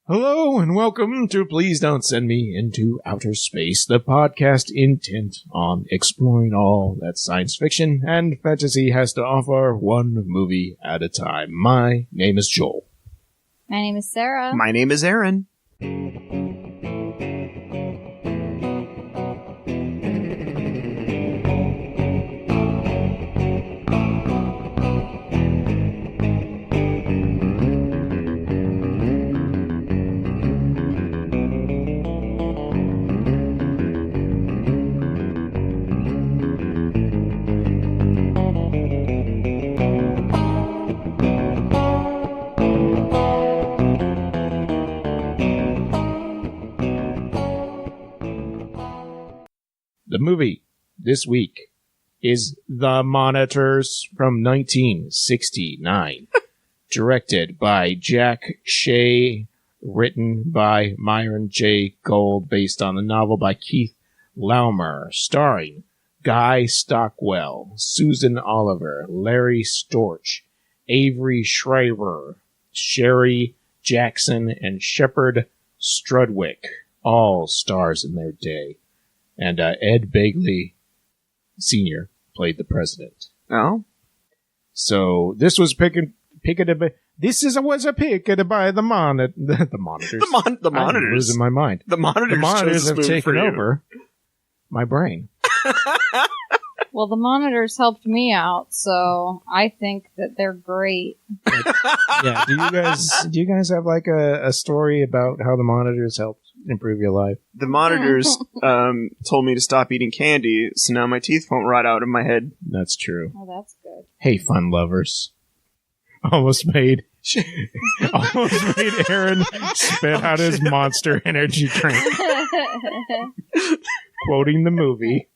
Hello and welcome to Please Don't Send Me Into Outer Space, the podcast intent on exploring all that science fiction and fantasy has to offer one movie at a time. My name is Joel. My name is Sarah. My name is Aaron. The movie this week is The Monitors from 1969, directed by Jack Shea, written by Myron J. Gold, based on the novel by Keith Laumer, starring Guy Stockwell, Susan Oliver, Larry Storch, Avery Schreiber, Sherry Jackson, and Shepard Strudwick, all stars in their day. And Ed Begley Sr. played the president. Oh? So this was picketed by the monitors. The monitors. I'm losing my mind. The monitors have taken over my brain. Well, the monitors helped me out, so I think that they're great. Yeah. Do you guys have like a story about how the monitors helped improve your life? The monitors told me to stop eating candy, so now my teeth won't rot out of my head. That's true. Oh, that's good. Hey, fun lovers. Almost made Aaron spit out his Monster Energy drink. Quoting the movie,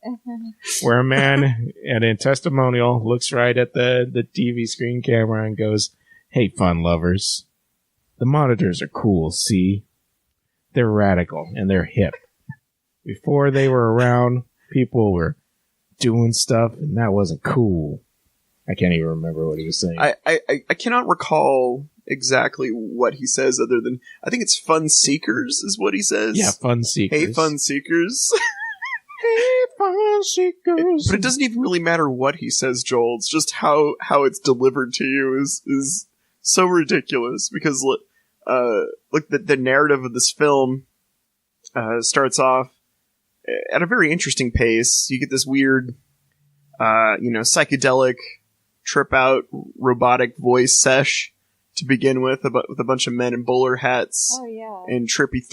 where a man at a testimonial looks right at the TV screen camera and goes, "Hey, fun lovers. The monitors are cool, see? They're radical and they're hip. Before they were around, people were doing stuff and that wasn't cool." I can't even remember what he was saying. I cannot recall exactly what he says other than, I think it's fun seekers is what he says. Yeah, fun seekers. Hey, fun seekers. Hey, fun seekers. But it doesn't even really matter what he says, Joel. It's just how it's delivered to you is so ridiculous because look, the narrative of this film starts off at a very interesting pace. You get this weird, psychedelic trip out robotic voice sesh to begin with a bunch of men in bowler hats. Oh, yeah. And trippy,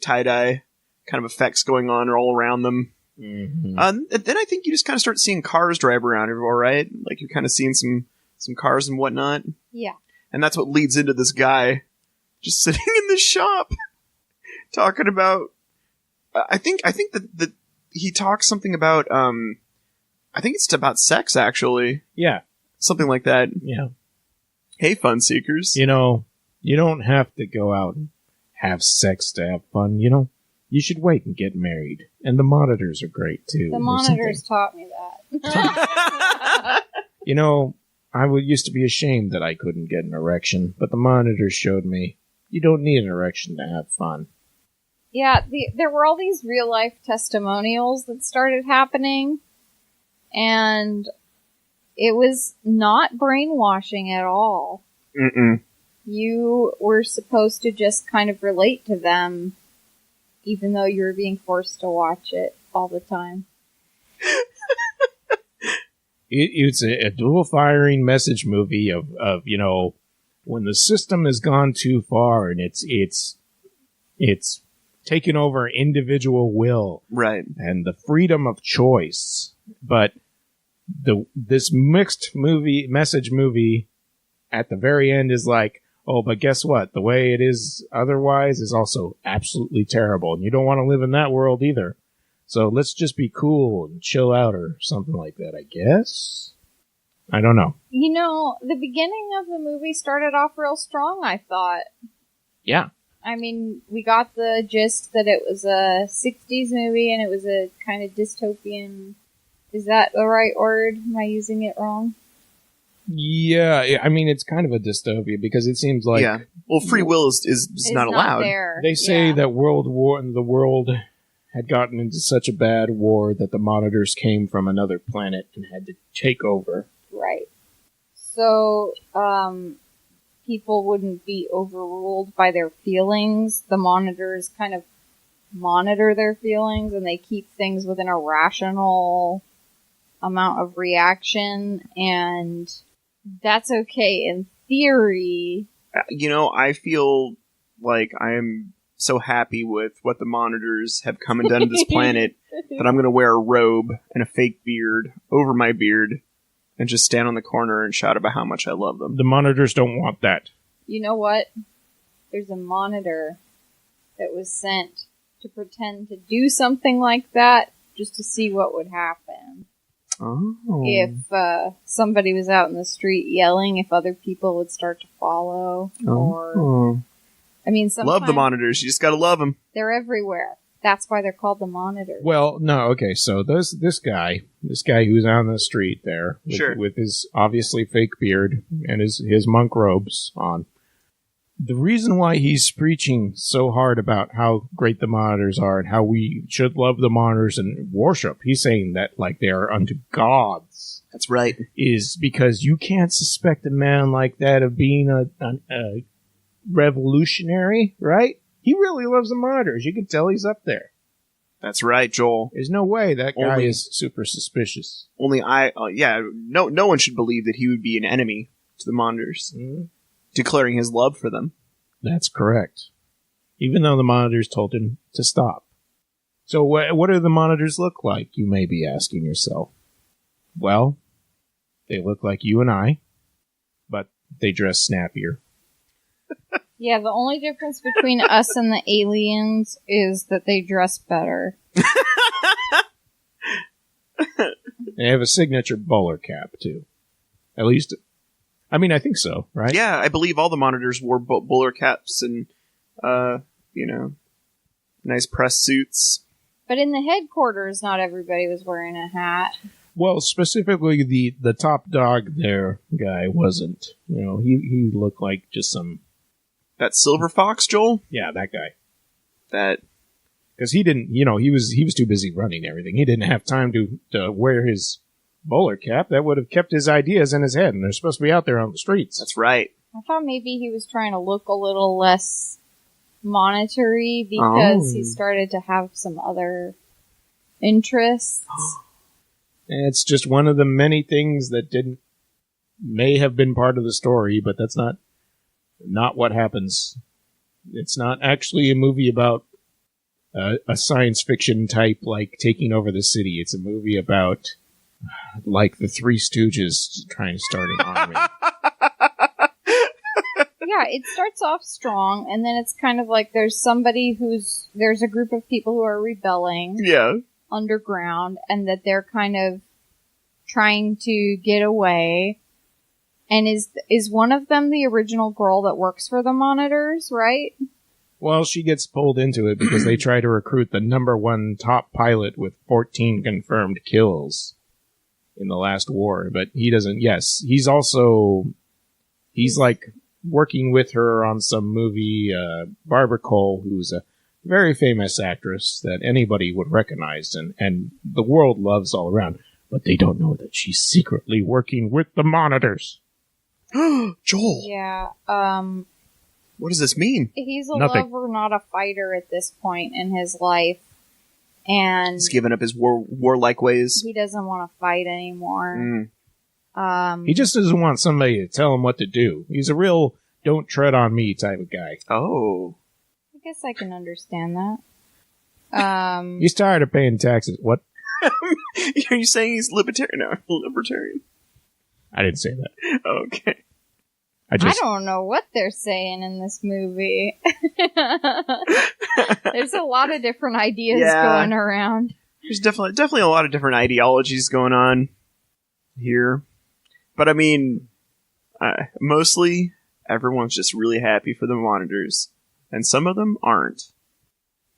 tie-dye kind of effects going on all around them. Mm-hmm. And then I think you just kind of start seeing cars drive around everywhere, right? Like you're kind of seeing some cars and whatnot. Yeah. And that's what leads into this guy just sitting in the shop talking about. I think that he talks something about. I think it's about sex, actually. Yeah, something like that. yeah. Hey, fun seekers. You know, you don't have to go out and have sex to have fun. You should wait and get married. And the monitors are great, too. The monitors taught me that. I used to be ashamed that I couldn't get an erection, but the monitors showed me you don't need an erection to have fun. Yeah, there were all these real-life testimonials that started happening, and it was not brainwashing at all. Mm-mm. You were supposed to just kind of relate to them, even though you were being forced to watch it all the time. It's a dual-firing message movie of when the system has gone too far and it's taken over individual will, Right. and the freedom of choice. But this mixed message movie at the very end is like, oh, but guess what? The way it is otherwise is also absolutely terrible, and you don't want to live in that world either. So let's just be cool and chill out or something like that, I guess. I don't know. The beginning of the movie started off real strong, I thought. Yeah. I mean, we got the gist that it was a 60s movie and it was a kind of dystopian. Is that the right word? Am I using it wrong? Yeah, I mean, it's kind of a dystopia because it seems like well, free will is not allowed. There. They say that the world had gotten into such a bad war that the monitors came from another planet and had to take over. Right. So, people wouldn't be overruled by their feelings. The monitors kind of monitor their feelings, and they keep things within a rational amount of reaction, and that's okay in theory. I feel like I am so happy with what the monitors have come and done to this planet that I'm going to wear a robe and a fake beard over my beard and just stand on the corner and shout about how much I love them. The monitors don't want that. You know what? There's a monitor that was sent to pretend to do something like that just to see what would happen. Oh. If somebody was out in the street yelling, if other people would start to follow. Or, I mean, sometimes love the monitors. You just gotta love them. They're everywhere. That's why they're called the monitors. Well, no, okay, so this guy who's out on the street there with his obviously fake beard and his monk robes on, the reason why he's preaching so hard about how great the monitors are and how we should love the monitors and worship, he's saying that like they are unto gods. That's right. Is because you can't suspect a man like that of being a revolutionary, right? He really loves the monitors. You can tell he's up there. That's right, Joel. There's no way that guy is super suspicious. No one should believe that he would be an enemy to the monitors. Mm-hmm. Declaring his love for them. That's correct. Even though the monitors told him to stop. So what do the monitors look like, you may be asking yourself? Well, they look like you and I, but they dress snappier. Yeah, the only difference between us and the aliens is that they dress better. They have a signature bowler cap, too. At least... I mean, I think so, right? Yeah, I believe all the monitors wore bowler caps and, nice press suits. But in the headquarters, not everybody was wearing a hat. Well, specifically, the top dog there guy wasn't. He looked like just some... That silver fox, Joel? Yeah, that guy. That... Because he didn't, he was too busy running everything. He didn't have time to wear his... bowler cap. That would have kept his ideas in his head, and they're supposed to be out there on the streets. That's right. I thought maybe he was trying to look a little less monetary because he started to have some other interests. It's just one of the many things that may have been part of the story, but that's not what happens. It's not actually a movie about a science fiction type like taking over the city. It's a movie about like the Three Stooges trying to start an army. Yeah, it starts off strong, and then it's kind of like there's a group of people who are rebelling underground, and that they're kind of trying to get away. And is one of them the original girl that works for the monitors, right? Well, she gets pulled into it because they try to recruit the #1 top pilot with 14 confirmed kills in the last war, but he doesn't. Yes, he's like working with her on some movie. Barbara Cole, who's a very famous actress that anybody would recognize and the world loves all around, but they don't know that she's secretly working with the monitors. Joel. Yeah. What does this mean? He's a lover, not a fighter at this point in his life. And he's given up his warlike ways. He doesn't want to fight anymore. He just doesn't want somebody to tell him what to do. He's a real don't tread on me type of guy. Oh. I guess I can understand that. He's tired of paying taxes. What? Are you saying he's libertarian? No, libertarian. I didn't say that. Okay. I don't know what they're saying in this movie. There's a lot of different ideas going around. There's definitely a lot of different ideologies going on here. But I mean, mostly everyone's just really happy for the monitors. And some of them aren't.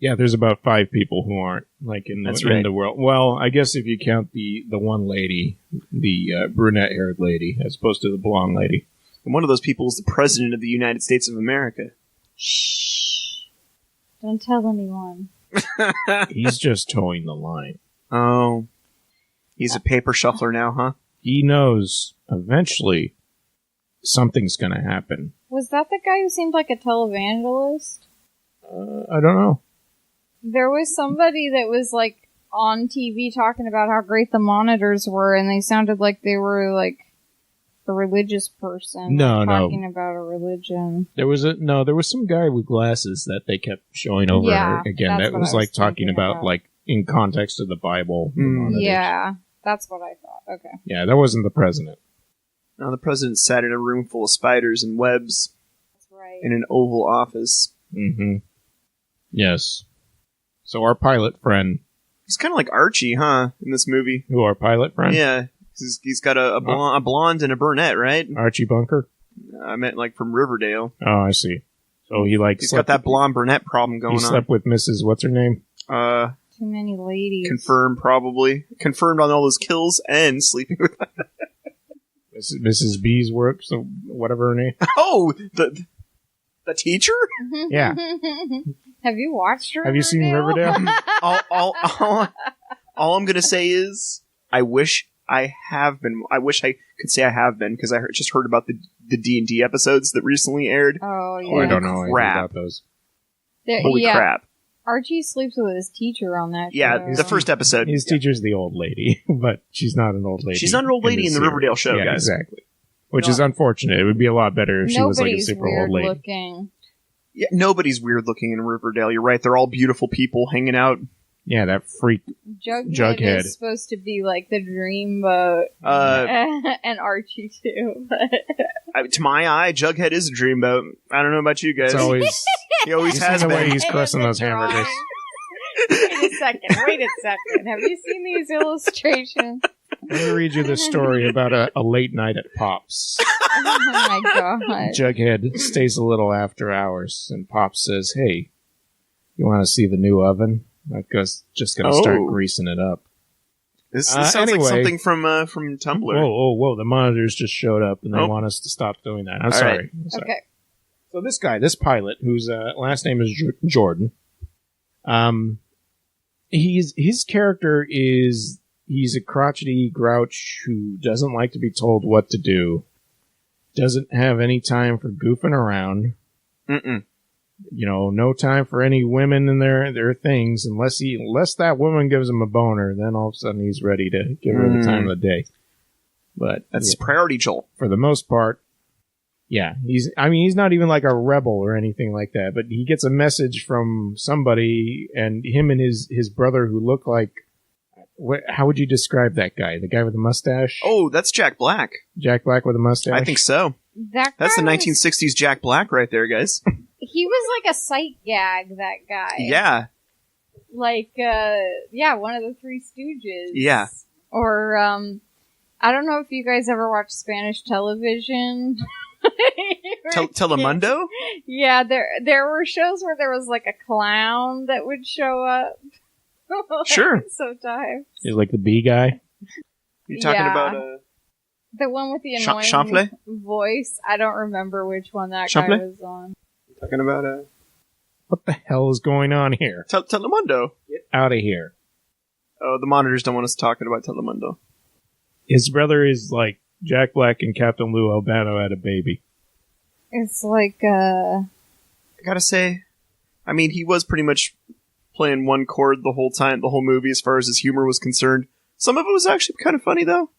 Yeah, there's about 5 people who aren't, like, in the world. Well, I guess if you count the one lady, the brunette-haired lady, as opposed to the blonde lady. And one of those people is the President of the United States of America. Shh. Don't tell anyone. He's just towing the line. Oh. He's a paper shuffler now, huh? He knows eventually something's going to happen. Was that the guy who seemed like a televangelist? I don't know. There was somebody that was, like, on TV talking about how great the monitors were, and they sounded like they were, like, a religious person. No, talking about a religion. There was some guy with glasses that they kept showing over again. That was, like, talking about, like, in context of the Bible. The yeah, that's what I thought. Okay. Yeah, that wasn't the president. No, the president sat in a room full of spiders and webs. That's right. In an Oval Office. Mm-hmm. Yes. So our pilot friend... He's kind of like Archie, huh, in this movie. Who, our pilot friend? Yeah. He's got a blonde and a brunette, right? Archie Bunker? I meant, like, from Riverdale. Oh, I see. So he's got that blonde-brunette problem going on. He slept with Mrs. What's her name? Too many ladies. Confirmed, probably. Confirmed on all those kills and sleeping with Mrs. B's work, so whatever her name. Oh, the teacher? Yeah. Have you watched Riverdale? Have you seen Riverdale? all I'm gonna say is, I wish I could say I have been, because I just heard about the D&D episodes that recently aired. Oh, yeah. Oh, I don't know anything about those. Holy crap. Archie sleeps with his teacher on that show. Yeah, the first episode. His teacher's the old lady, but she's not an old lady. She's not an old lady in the Riverdale show, yeah, guys. Exactly. Which is unfortunate. It would be a lot better if she was like a super old lady. Looking. Yeah, nobody's weird looking in Riverdale. You're right. They're all beautiful people hanging out. Yeah, that freak Jughead is supposed to be like the dreamboat. And Archie too. To my eye, Jughead is a dreamboat. I don't know about you guys. It's always he always has the been. way he's caressing those hamburgers. Wait a second. Have you seen these illustrations? Let me read you this story about a late night at Pop's. Oh my god. Jughead stays a little after hours, and Pops says, "Hey, you want to see the new oven? I'm just going to start greasing it up." This sounds like something from Tumblr. Whoa! The monitors just showed up, and they want us to stop doing that. I'm sorry. Okay. So this pilot, whose last name is Jordan, his character is he's a crotchety grouch who doesn't like to be told what to do, doesn't have any time for goofing around. You know, no time for any women and their things unless that woman gives him a boner. Then all of a sudden he's ready to give her the time of the day. But that's priority, Joel. For the most part, yeah, he's not even like a rebel or anything like that. But he gets a message from somebody, and him and his brother who look like. How would you describe that guy? The guy with the mustache? Oh, that's Jack Black. Jack Black with a mustache? I think so. That's the 1960s Jack Black right there, guys. He was like a sight gag, that guy. Yeah. Like, one of the Three Stooges. Yeah. Or, I don't know if you guys ever watched Spanish television. Telemundo? Yeah, there were shows where there was like a clown that would show up. Sure. Sometimes. He's like the bee guy? You're talking about the one with the annoying Chanfle? voice. I don't remember which one that guy was on. Talking about what the hell is going on here? Telemundo. Get out of here. Oh, the monitors don't want us talking about Telemundo. His brother is like Jack Black and Captain Lou Albano had a baby. It's like, I gotta say, I mean, he was pretty much playing one chord the whole time, the whole movie, as far as his humor was concerned. Some of it was actually kind of funny, though.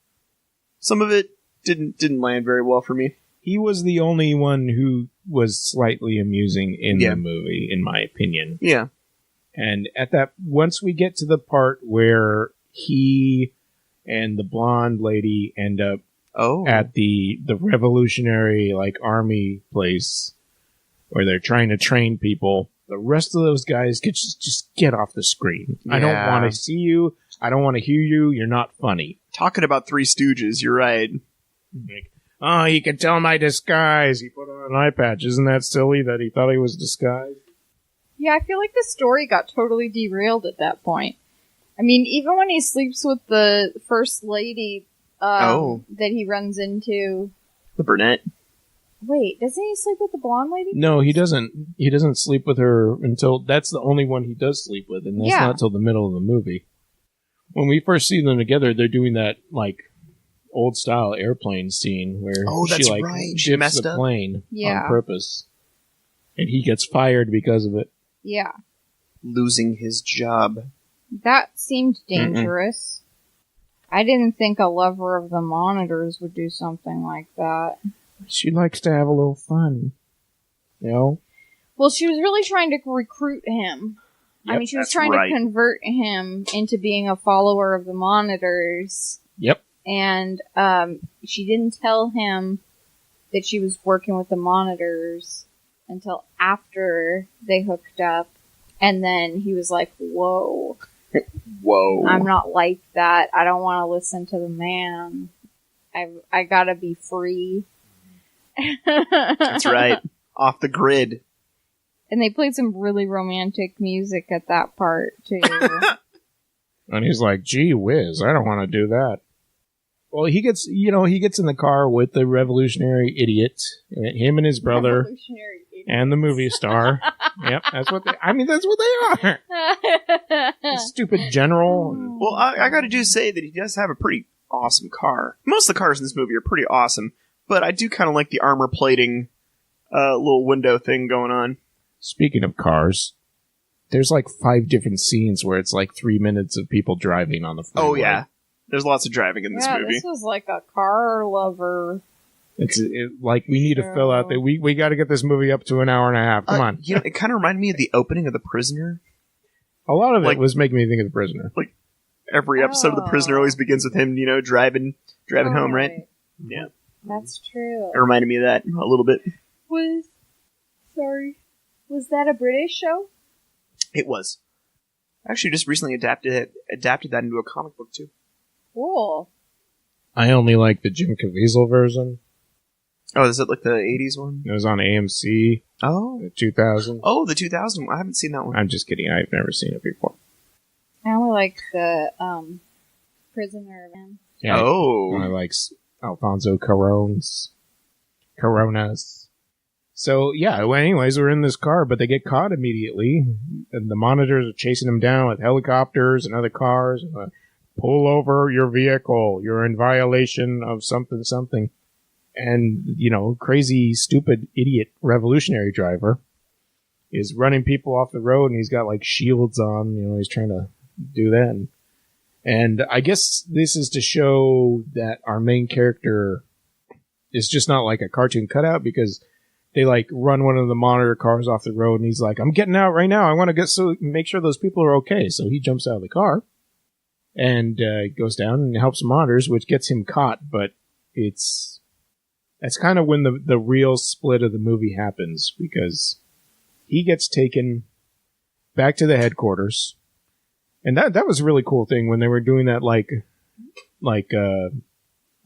Some of it didn't land very well for me. He was the only one who was slightly amusing in the movie, in my opinion. Yeah. And once we get to the part where he and the blonde lady end up at the revolutionary army place where they're trying to train people, the rest of those guys could just get off the screen. Yeah. I don't want to see you. I don't want to hear you. You're not funny. Talking about Three Stooges, you're right. Oh, he could tell my disguise. He put on an eye patch. Isn't that silly that he thought he was disguised? Yeah, I feel like the story got totally derailed at that point. I mean, even when he sleeps with the first lady that he runs into... The brunette. Wait, doesn't he sleep with the blonde lady? No, he doesn't. He doesn't sleep with her until... That's the only one he does sleep with, and that's not till the middle of the movie. When we first see them together, they're doing that, like, old-style airplane scene where she, like, dips the plane on purpose. And he gets fired because of it. Yeah. Losing his job. That seemed dangerous. I didn't think a lover of the monitors would do something like that. She likes to have a little fun. You know? Well, she was really trying to recruit him. Yep, I mean, she was trying to convert him into being a follower of the monitors. Yep. And she didn't tell him that she was working with the monitors until after they hooked up. And then he was like, whoa. Whoa. I'm not like that. I don't want to listen to the man. I gotta be free. That's right. Off the grid. And they played some really romantic music at that part, too. And he's like, gee whiz, I don't want to do that. Well, he gets in the car with the revolutionary idiot, him and his brother, and the movie star. Yep, that's what they are. The stupid general. Well, I gotta say that he does have a pretty awesome car. Most of the cars in this movie are pretty awesome, but I do kind of like the armor plating little window thing going on. Speaking of cars, there's like 5 different scenes where it's like 3 minutes of people driving on the freeway. Oh, yeah. There's lots of driving in this movie. This was like a car lover. It's like we need to fill out that we got to get this movie up to an hour and a half. Come on. You know, it kind of reminded me of the opening of The Prisoner. A lot of it was making me think of The Prisoner. Like every episode of The Prisoner always begins with him, driving home, right? Yeah. That's true. It reminded me of that a little bit. Was that a British show? It was. Actually, just recently adapted that into a comic book, too. Cool. I only like the Jim Caviezel version. Oh, is it like the 80s one? It was on AMC. Oh. The 2000. Oh, the 2000 one. I haven't seen that one. I'm just kidding. I've never seen it before. I only like the Prisoner Man. Yeah, oh. I like Alfonso Cuarón's. So, yeah, well, anyways, we're in this car, but they get caught immediately. And the monitors are chasing them down with helicopters and other cars. Pull over your vehicle. You're in violation of something. And, crazy, stupid, idiot revolutionary driver is running people off the road, and he's got, like, shields on. He's trying to do that. And I guess this is to show that our main character is just not like a cartoon cutout, because they like run one of the monitor cars off the road, and he's like, I'm getting out right now. I want to make sure those people are okay. So he jumps out of the car and goes down and helps the monitors, which gets him caught. But that's kind of when the real split of the movie happens, because he gets taken back to the headquarters. And that was a really cool thing when they were doing that, like I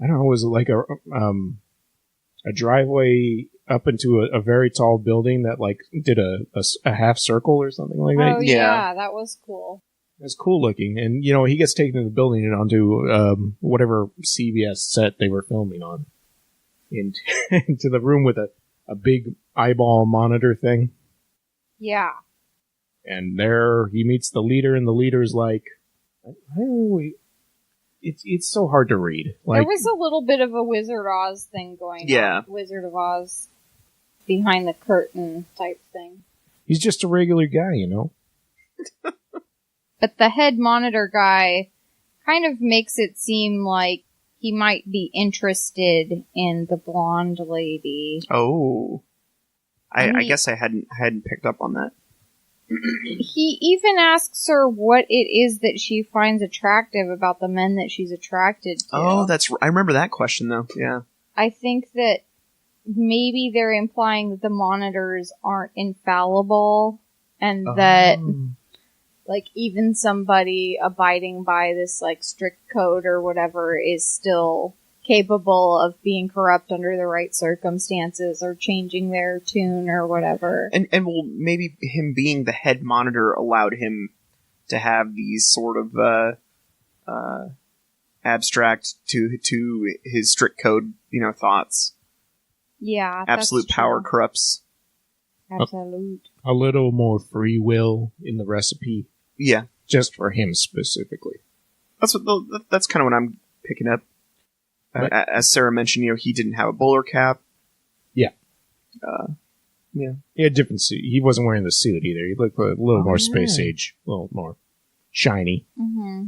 don't know, was it like a driveway up into a very tall building that like did a half circle or something like that? Oh yeah, that was cool. It's cool looking, and he gets taken to the building and onto whatever CBS set they were filming on, into the room with a big eyeball monitor thing. Yeah. And there he meets the leader, and the leader's like, it's so hard to read. Like, there was a little bit of a Wizard Oz thing going on. Wizard of Oz behind the curtain type thing. He's just a regular guy, But the head monitor guy kind of makes it seem like he might be interested in the blonde lady. Oh. I guess I hadn't picked up on that. He even asks her what it is that she finds attractive about the men that she's attracted to. Oh, I remember that question, though. Yeah. I think that maybe they're implying that the monitors aren't infallible, and that, like, even somebody abiding by this, like, strict code or whatever is still capable of being corrupt under the right circumstances or changing their tune or whatever. And well, maybe him being the head monitor allowed him to have these sort of abstract to his strict code, thoughts. Yeah, absolute that's power true. corrupts. Absolute. A little more free will in the recipe, Yeah, just for him specifically. that's kind of what I'm picking up. Right. As Sarah mentioned, he didn't have a bowler cap. Yeah. Yeah. He had different suit. He wasn't wearing the suit either. He looked a little more space age, a little more shiny. Mm-hmm.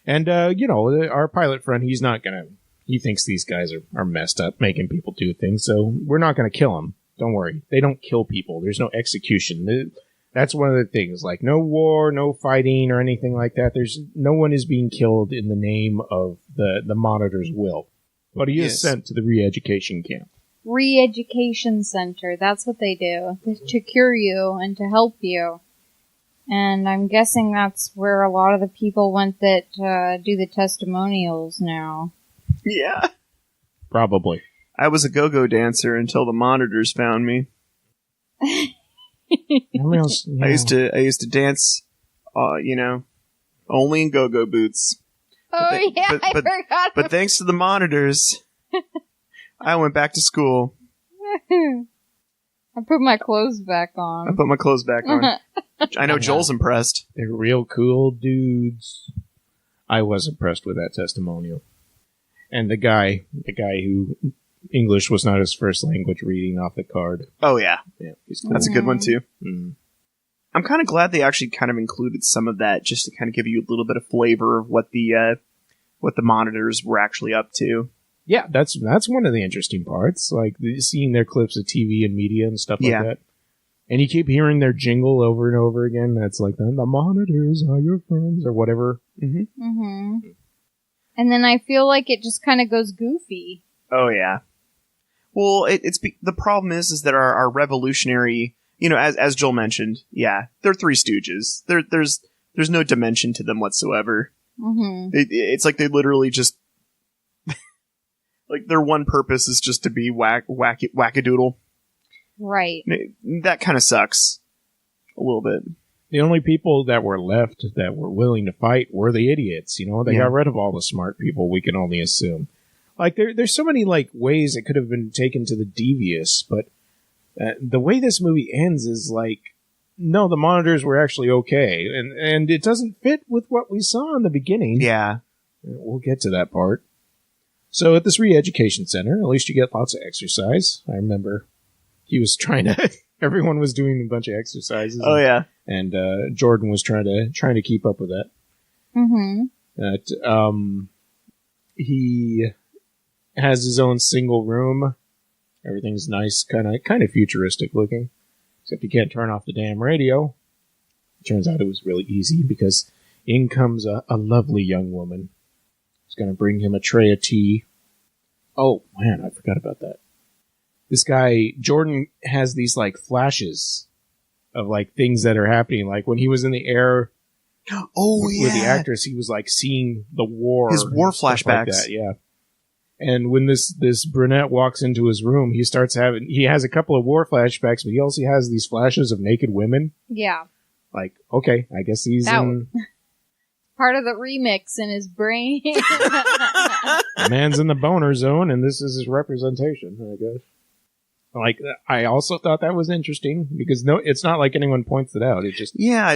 And, our pilot friend, he thinks these guys are messed up, making people do things, so we're not going to kill them. Don't worry. They don't kill people. There's no execution. That's one of the things. Like, no war, no fighting, or anything like that. No one is being killed in the name of the monitor's will. But he is sent to the re-education camp. Re-education center. That's what they do. To cure you and to help you. And I'm guessing that's where a lot of the people went that do the testimonials now. Yeah. Probably. I was a go-go dancer until the monitors found me. I used to dance, only in go-go boots. Oh, I forgot. But thanks to the monitors, I went back to school. I put my clothes back on. I put my clothes back on. I know Joel's impressed. They're real cool dudes. I was impressed with that testimonial. And the guy who English was not his first language, reading off the card. Oh, yeah. Yeah, he's cool. That's a good one, too. Mm. I'm kind of glad they actually kind of included some of that just to kind of give you a little bit of flavor of what the monitors were actually up to. Yeah, that's one of the interesting parts, like seeing their clips of TV and media and stuff like that. And you keep hearing their jingle over and over again. That's like, the monitors are your friends, or whatever. Mm-hmm. Mm-hmm. And then I feel like it just kind of goes goofy. Oh, yeah. Well, the problem is that our revolutionary, as Joel mentioned, they're Three Stooges. There's no dimension to them whatsoever. Mm-hmm. It's like they literally just, like their one purpose is just to be wackadoodle. Right. That kind of sucks a little bit. The only people that were left that were willing to fight were the idiots. They got rid of all the smart people, we can only assume. Like, there's so many, ways it could have been taken to the devious, but the way this movie ends is no, the monitors were actually okay, and it doesn't fit with what we saw in the beginning. Yeah. We'll get to that part. So at this re-education center, at least you get lots of exercise. I remember he was trying to... Everyone was doing a bunch of exercises. Oh, yeah. And Jordan was trying to keep up with that. Mm-hmm. He has his own single room. Everything's nice, kind of futuristic looking. Except you can't turn off the damn radio. It turns out it was really easy because in comes a lovely young woman. Who's going to bring him a tray of tea. Oh, man, I forgot about that. This guy, Jordan, has these, flashes of, things that are happening. Like, when he was in the air with the actress, he was, seeing the war. His war flashbacks. Like that, yeah. And when this brunette walks into his room, he has a couple of war flashbacks, but he also has these flashes of naked women. Yeah. Okay, I guess he's in... Part of the remix in his brain. The man's in the boner zone, and this is his representation, I guess. I also thought that was interesting because it's not like anyone points it out. It's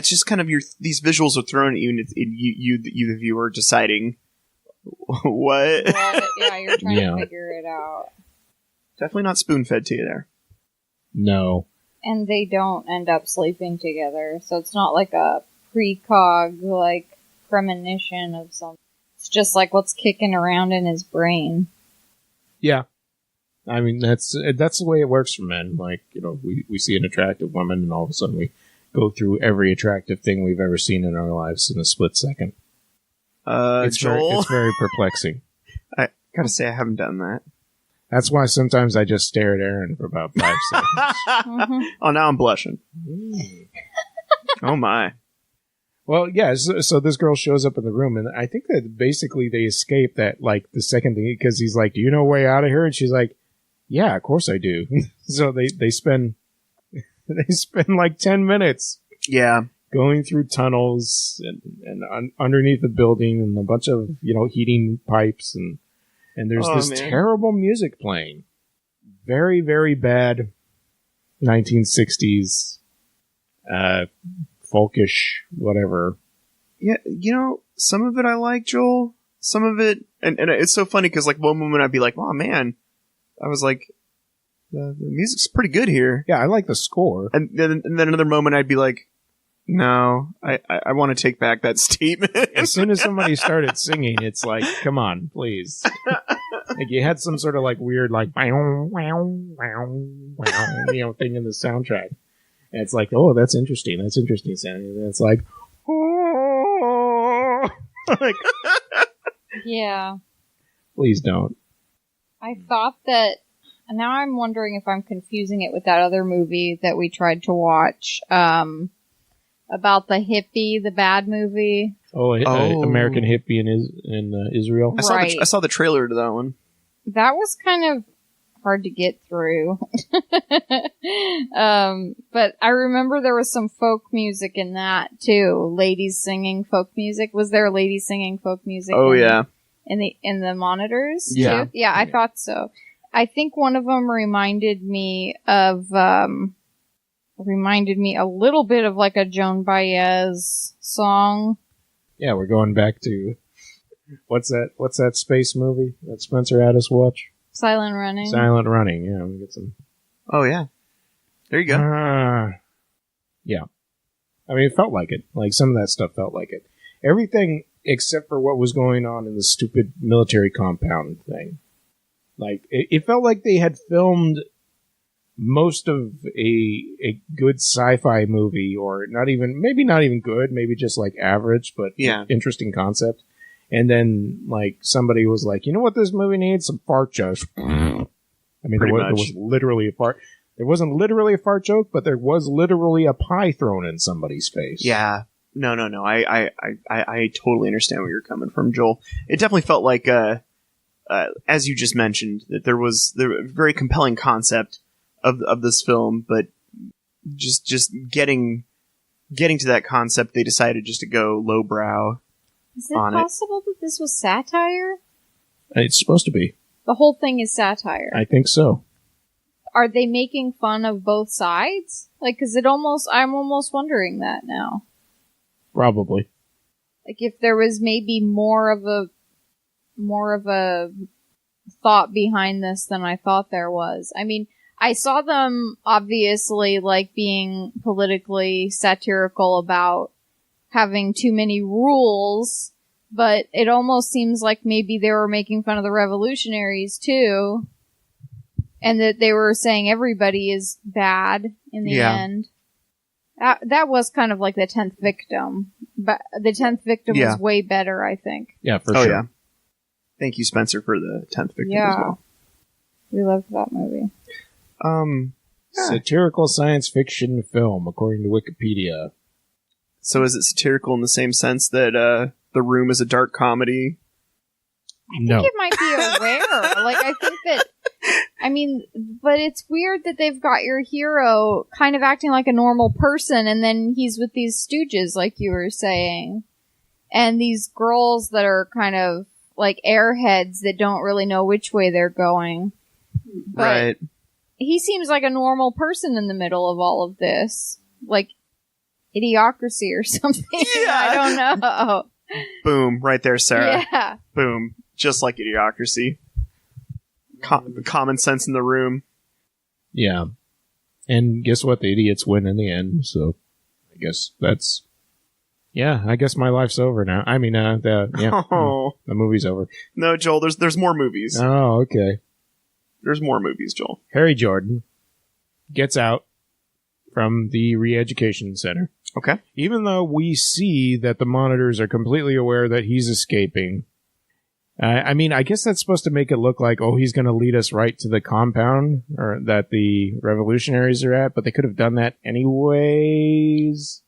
just kind of these visuals are thrown at you, and you the viewer deciding what. Yeah, you're trying to figure it out. Definitely not spoon fed to you there. No. And they don't end up sleeping together, so it's not like a precog premonition of something. It's just what's kicking around in his brain. Yeah. I mean, that's the way it works for men. We see an attractive woman, and all of a sudden we go through every attractive thing we've ever seen in our lives in a split second. Joel? It's very perplexing. I gotta say, I haven't done that. That's why sometimes I just stare at Aaron for about 5 seconds. Mm-hmm. Oh, now I'm blushing. Mm. Oh, my. Well, yeah, so this girl shows up in the room, and I think that basically they escape that, like, the second thing, because he's like, do you know a way out of here? And she's like, yeah, of course I do. So they spend like 10 minutes Yeah. going through tunnels and underneath the building and a bunch of, heating pipes, and there's this terrible music playing. Very, very bad 1960s folkish, whatever. Yeah, some of it I like, Joel. Some of it, and it's so funny because, like, one moment I'd be like, oh man, I was like, the music's pretty good here. Yeah, I like the score. And then another moment I'd be like, no, I want to take back that statement. As soon as somebody started singing, it's like, come on, please. Like, you had some sort of, like, weird, like, wow, wow, wow, wow, thing in the soundtrack. And it's like, oh, that's interesting sounding. And it's like, oh, like, yeah. Please don't. I thought that, and now I'm wondering if I'm confusing it with that other movie that we tried to watch, about the hippie, the bad movie. American Hippie in Israel. I saw the trailer to that one. That was kind of hard to get through. But I remember there was some folk music in that too. Ladies singing folk music. Was there ladies singing folk music? Oh, yeah. In the monitors? Yeah. Too? Yeah, I thought so. I think one of them reminded me a little bit of like a Joan Baez song. Yeah, we're going back to what's that space movie that Spencer had us watch? Silent Running. Silent Running. Yeah, we get some. Oh yeah, there you go. Yeah, I mean, it felt like it. Like, some of that stuff felt like it. Everything except for what was going on in the stupid military compound thing. Like, it felt like they had filmed most of a good sci-fi movie, or maybe not even good, maybe just like average, but interesting concept. And then, like, somebody was like, you know what this movie needs? Some fart jokes. I mean, there was literally a fart. There wasn't literally a fart joke, but there was literally a pie thrown in somebody's face. Yeah. No. I totally understand where you're coming from, Joel. It definitely felt like, as you just mentioned, that there was a very compelling concept of this film, but just getting to that concept, they decided just to go lowbrow. Is it possible that this was satire? It's supposed to be. The whole thing is satire. I think so. Are they making fun of both sides? Like, I'm almost wondering that now. Probably. Like, if there was maybe more of a thought behind this than I thought there was. I mean, I saw them obviously like being politically satirical about having too many rules, but it almost seems like maybe they were making fun of the revolutionaries too, and that they were saying everybody is bad in the end. That was kind of like the 10th victim, but the 10th victim was way better, I think. Yeah, for sure. Yeah. Thank you, Spencer, for the 10th victim as well. We loved that movie. Satirical science fiction film, according to Wikipedia. So is it satirical in the same sense that The Room is a dark comedy? I think it might be aware. Like, I think that, but it's weird that they've got your hero kind of acting like a normal person, and then he's with these stooges, like you were saying. And these girls that are kind of like airheads that don't really know which way they're going. But right. He seems like a normal person in the middle of all of this. Like, Idiocracy or something. Yeah. I don't know. Boom. Right there, Sarah. Yeah. Boom. Just like Idiocracy. Common sense in the room. Yeah. And guess what? The idiots win in the end, so I guess that's... Yeah, I guess my life's over now. I mean, the movie's over. No, Joel, there's more movies. Oh, okay. There's more movies, Joel. Harry Jordan gets out from the re-education center. Okay. Even though we see that the monitors are completely aware that he's escaping. I guess that's supposed to make it look like, he's going to lead us right to the compound or that the revolutionaries are at, but they could have done that anyways.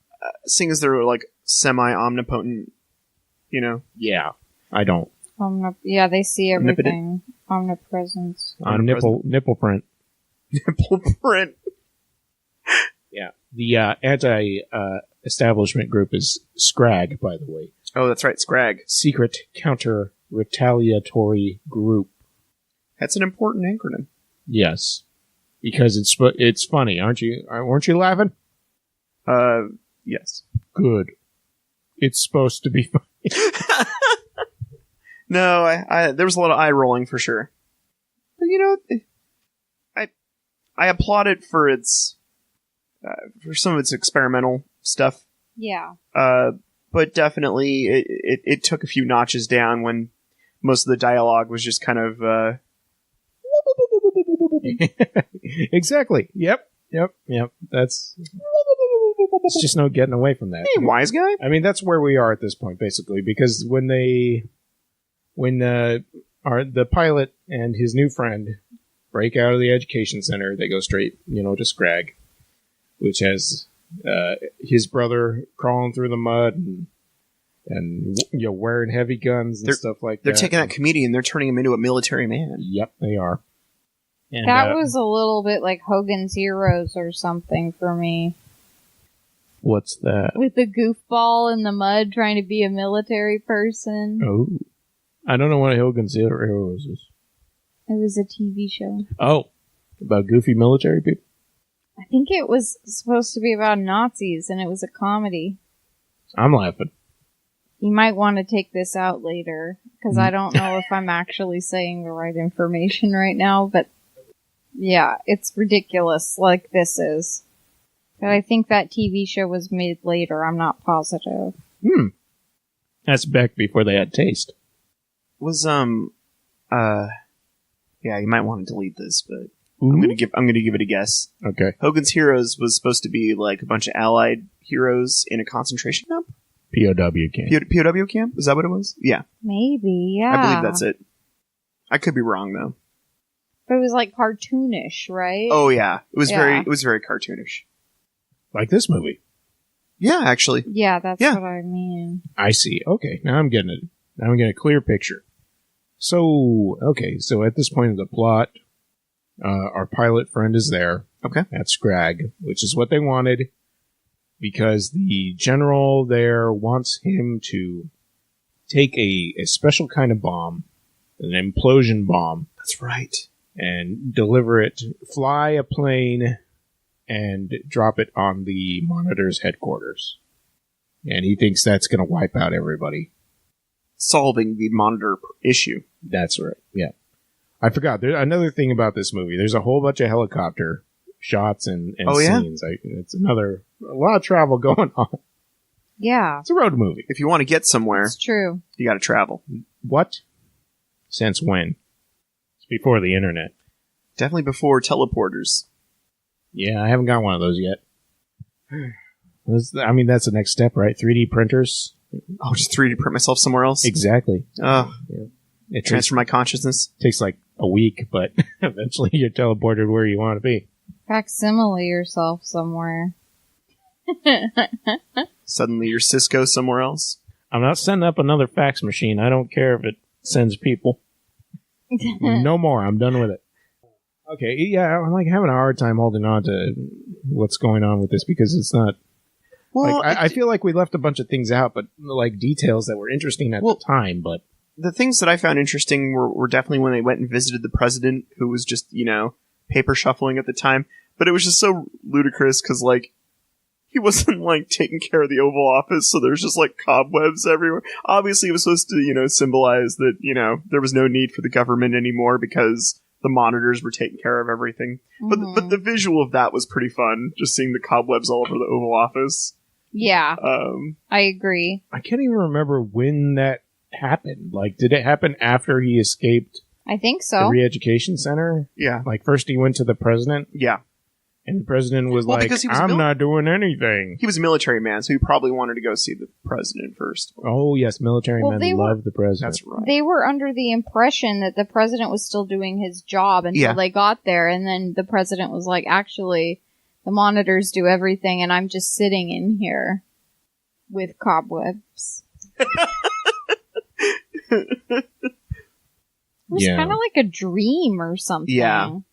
seeing as they're like semi-omnipotent, you know. Yeah, I don't. Yeah, they see everything. Omnipresence. Nipple print. Nipple print. Yeah. The anti-establishment group is SCRAG, by the way. Oh, that's right, SCRAG. Secret Counter-Retaliatory Group. That's an important acronym. Yes. Because it's funny, weren't you laughing? Yes. Good. It's supposed to be funny. No, I there was a lot of eye rolling for sure. But you know, I applaud it for its for some of its experimental stuff. Yeah. But definitely it took a few notches down when most of the dialogue was just kind of Exactly. Yep. It's just no getting away from that. Hey, wise guy. I mean, that's where we are at this point, basically, because when the pilot and his new friend break out of the education center, they go straight, to Scrag, which has his brother crawling through the mud and wearing heavy guns and stuff like that. They're taking that comedian, they're turning him into a military man. Yep, they are. And, that was a little bit like Hogan's Heroes or something for me. What's that? With the goofball in the mud trying to be a military person. Oh. I don't know what Hogan's Heroes is. It was a TV show. Oh. About goofy military people? I think it was supposed to be about Nazis, and it was a comedy. I'm laughing. You might want to take this out later, because I don't know if I'm actually saying the right information right now, but yeah, it's ridiculous like this is. But I think that TV show was made later. I'm not positive. That's back before they had taste. Was yeah, you might want to delete this, but I'm gonna give it a guess. Okay. Hogan's Heroes was supposed to be like a bunch of Allied heroes in a concentration camp. POW camp. POW camp? Is that what it was? Yeah. Maybe, yeah. I believe that's it. I could be wrong though. But it was like cartoonish, right? Oh yeah, it was very cartoonish. Like this movie. Yeah, actually. Yeah, that's what I mean. I see. Okay, now I'm getting it. Now I'm getting a clear picture. So at this point of the plot, our pilot friend is there. Okay. At Scrag, which is what they wanted, because the general there wants him to take a special kind of bomb, an implosion bomb. That's right. And deliver it, fly a plane, and drop it on the Monitor's headquarters. And he thinks that's going to wipe out everybody. Solving the Monitor issue. That's right, yeah. I forgot, there's another thing about this movie. There's a whole bunch of helicopter shots and scenes. It's a lot of travel going on. Yeah. It's a road movie. If you want to get somewhere, it's true. You got to travel. What? Since when? It's before the internet. Definitely before teleporters. Yeah, I haven't got one of those yet. I mean, that's the next step, right? 3D printers. Oh, just 3D print myself somewhere else? Exactly. Oh. Yeah. It transfer my consciousness. Takes like a week, but eventually you're teleported where you want to be. Facsimile yourself somewhere. Suddenly you're Cisco somewhere else. I'm not setting up another fax machine. I don't care if it sends people. No more. I'm done with it. Okay, yeah, I'm like having a hard time holding on to what's going on with this because it's not. Well, like, I feel like we left a bunch of things out, but like details that were interesting at the time. But the things that I found interesting were definitely when they went and visited the president, who was just paper shuffling at the time. But it was just so ludicrous because like he wasn't like taking care of the Oval Office, so there's just like cobwebs everywhere. Obviously, it was supposed to symbolize that there was no need for the government anymore because the monitors were taking care of everything. Mm-hmm. But the visual of that was pretty fun, just seeing the cobwebs all over the Oval Office. Yeah, I agree. I can't even remember when that happened. Like, did it happen after he escaped? I think so. The re-education center? Yeah. Like, first he went to the president? Yeah. And the president was I'm not doing anything. He was a military man, so he probably wanted to go see the president first. Oh, yes, military men love the president. That's right. They were under the impression that the president was still doing his job until they got there, and then the president was like, actually, the monitors do everything, and I'm just sitting in here. with cobwebs. It was kind of like a dream or something.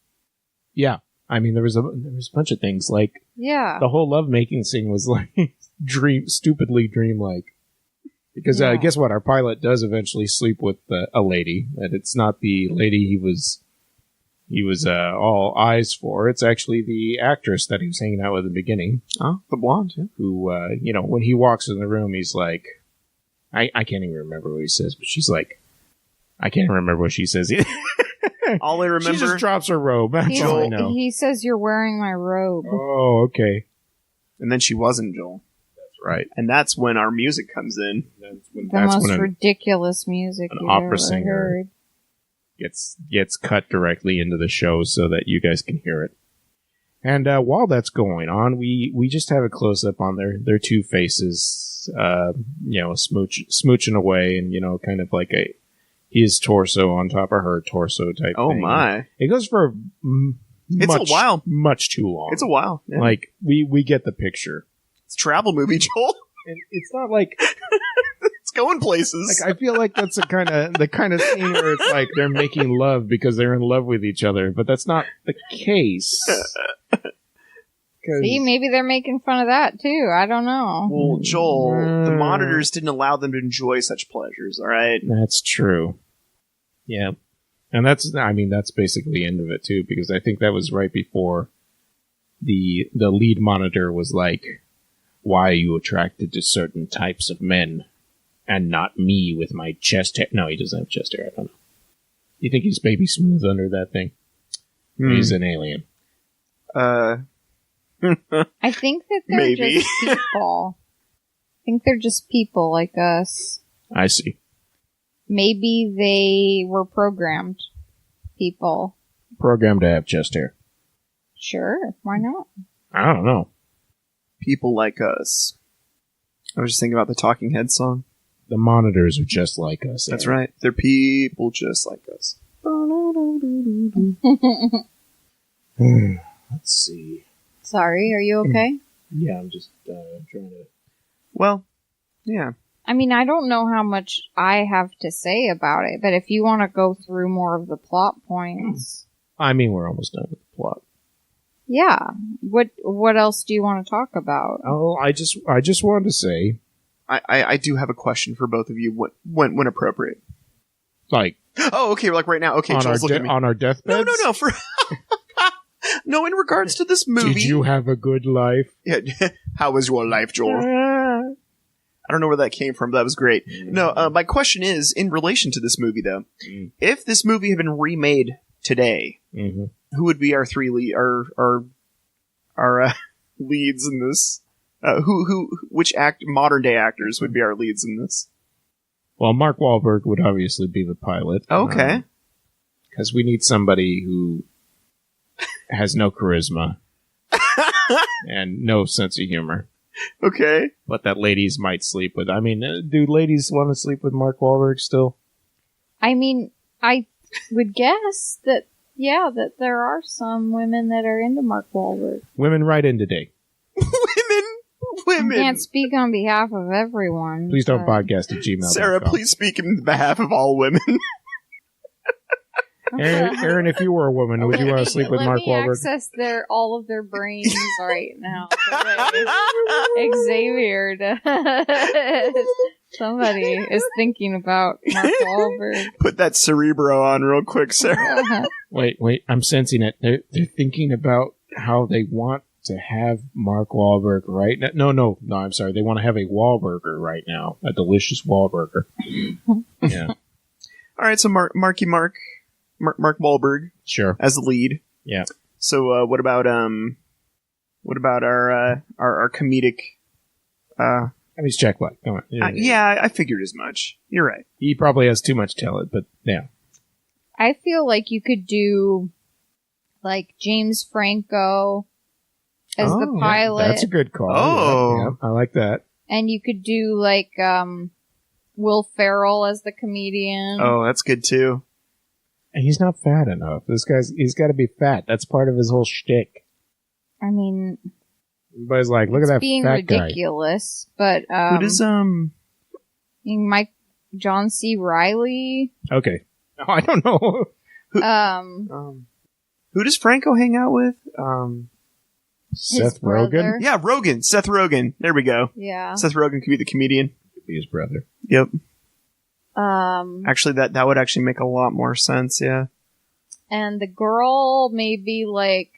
Yeah. I mean, there was a bunch of things like the whole lovemaking scene was like stupidly dreamlike. Because guess what? Our pilot does eventually sleep with a lady, and it's not the lady he was all eyes for. It's actually the actress that he was hanging out with in the beginning. Oh, the blonde, yeah. Who, when he walks in the room, he's like, I can't even remember what he says, but she's like, I can't remember what she says either. All I remember... She just drops her robe. That's all I know. He says, "You're wearing my robe." Oh, okay. And then she wasn't, Joel. That's right. And that's when our music comes in. The most ridiculous music you've opera ever singer heard. Gets cut directly into the show so that you guys can hear it. And while that's going on, we just have a close-up on their two faces, smooching away, and, kind of like his torso on top of her torso type thing. Oh, my. It goes for it's a while. Much too long. It's a while. Yeah. Like, we get the picture. It's a travel movie, Joel. And it's not like... It's going places. Like, I feel like that's the kind of scene where it's like they're making love because they're in love with each other, but that's not the case. See, maybe they're making fun of that too. I don't know. Well, Joel, the monitors didn't allow them to enjoy such pleasures, all right? That's true. Yeah. And that's basically the end of it too, because I think that was right before the lead monitor was like, "Why are you attracted to certain types of men and not me with my chest hair?" No, he doesn't have chest hair. I don't know. You think he's baby smooth under that thing? He's an alien. I think that they're just people. I think they're just people like us. I see. Maybe they were programmed people. Programmed to have chest hair. Sure, why not? I don't know. People like us. I was just thinking about the Talking Heads song. The monitors are just like us. That's right. They're people just like us. Let's see. Sorry, are you okay? Yeah, I'm just trying to... Well, yeah. I mean, I don't know how much I have to say about it, but if you want to go through more of the plot points... I mean, we're almost done with the plot. Yeah. What else do you want to talk about? Oh, I just wanted to say... I do have a question for both of you when appropriate. Like... Oh, okay, like right now. Okay, Joel's looking at me. On our deathbeds? No, for... No, in regards to this movie... Did you have a good life? Yeah, how was your life, Joel? I don't know where that came from, but that was great. No, my question is, in relation to this movie, though, if this movie had been remade today, who would be our three leads in this? Which modern day actors would be our leads in this? Well, Mark Wahlberg would obviously be the pilot. Okay. Because we need somebody who has no charisma and no sense of humor. Okay. But that ladies might sleep with. I mean, do ladies want to sleep with Mark Wahlberg still? I mean, I would guess that, that there are some women that are into Mark Wahlberg. Women, write in today. Women. I can't speak on behalf of everyone. Please don't podcast at gmail.com. Sarah, please speak on behalf of all women. Aaron, if you were a woman, would you want to sleep with Mark Wahlberg? Let me access all of their brains right now. Xavier, somebody is thinking about Mark Wahlberg. Put that Cerebro on real quick, Sarah. Wait, I'm sensing it. They're thinking about how they want to have Mark Wahlberg right now. No, I'm sorry. They want to have a Wahlburger right now. A delicious Wahlburger. Yeah. All right, so Mark Wahlberg, sure, as the lead. Yeah. So what about our comedic? He's Jack Black. Come on. Yeah, I figured as much. You're right. He probably has too much talent, but yeah. I feel like you could do like James Franco as the pilot. That's a good call. Oh, yeah, I like that. And you could do like Will Ferrell as the comedian. Oh, that's good too. And he's not fat enough. He's got to be fat. That's part of his whole shtick. I mean, Everybody's like, look It's at that being fat guy. ridiculous, but Who does Mike John C. Riley. Okay. I don't know. who does Franco hang out with? Seth brother. Rogen? Yeah, Rogen. Seth Rogen. There we go. Yeah. Seth Rogen could be the comedian. Could be his brother. Yep. Um, Actually, that would actually make a lot more sense. Yeah. and the girl maybe like,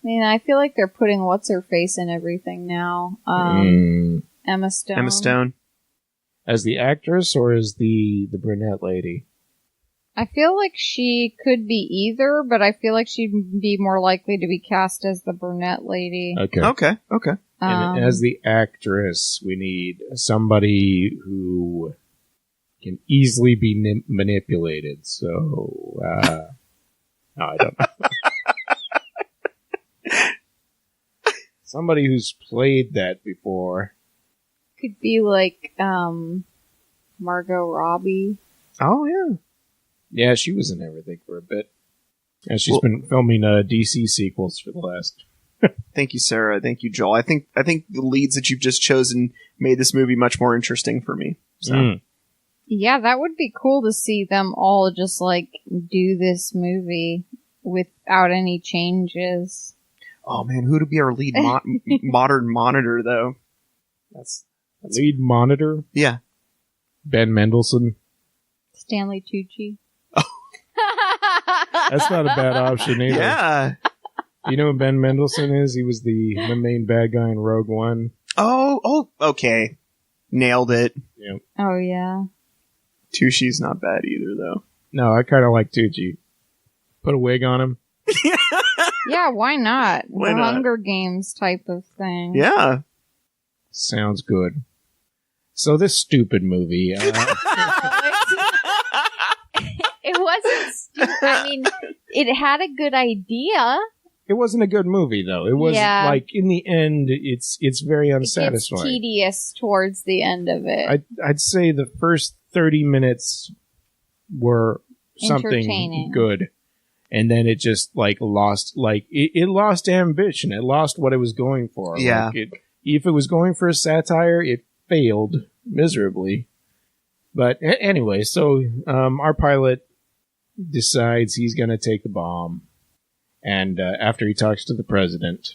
I mean, I feel like they're putting what's her face in everything now. Emma Stone. Emma Stone. As the actress or as the brunette lady? I feel like she could be either, but I feel like she'd be more likely to be cast as the brunette lady. Okay. Okay. Okay. And as the actress, we need somebody who can easily be manipulated. So, no, I don't know. Somebody who's played that before. Could be like Margot Robbie. Oh yeah. Yeah, she was in everything for a bit. And she's been filming DC sequels for the last. Thank you, Sarah. Thank you, Joel. I think the leads that you've just chosen made this movie much more interesting for me. So. Yeah, that would be cool to see them all just like do this movie without any changes. Oh man, who to be our lead modern monitor though? That's Lead monitor, yeah. Ben Mendelsohn. Stanley Tucci. That's not a bad option either. Yeah. You know who Ben Mendelsohn is? He was the main bad guy in Rogue One. Oh, okay. Nailed it. Yeah. Oh yeah. Tucci's not bad either though. No, I kind of like Tucci. Put a wig on him. Yeah, why not? Why The not? Hunger Games type of thing. Yeah. Sounds good. So this stupid movie. It wasn't stupid. I mean, it had a good idea. It wasn't a good movie though. It was like in the end, it's very It's unsatisfying. tedious towards the end of it. I'd say the first 30 minutes were something Entertaining. good, and then it just like lost it lost ambition. It lost what it was going for. Yeah. Like if it was going for a satire, it failed miserably. But anyway, so our pilot decides he's going to take the bomb, and after he talks to the president,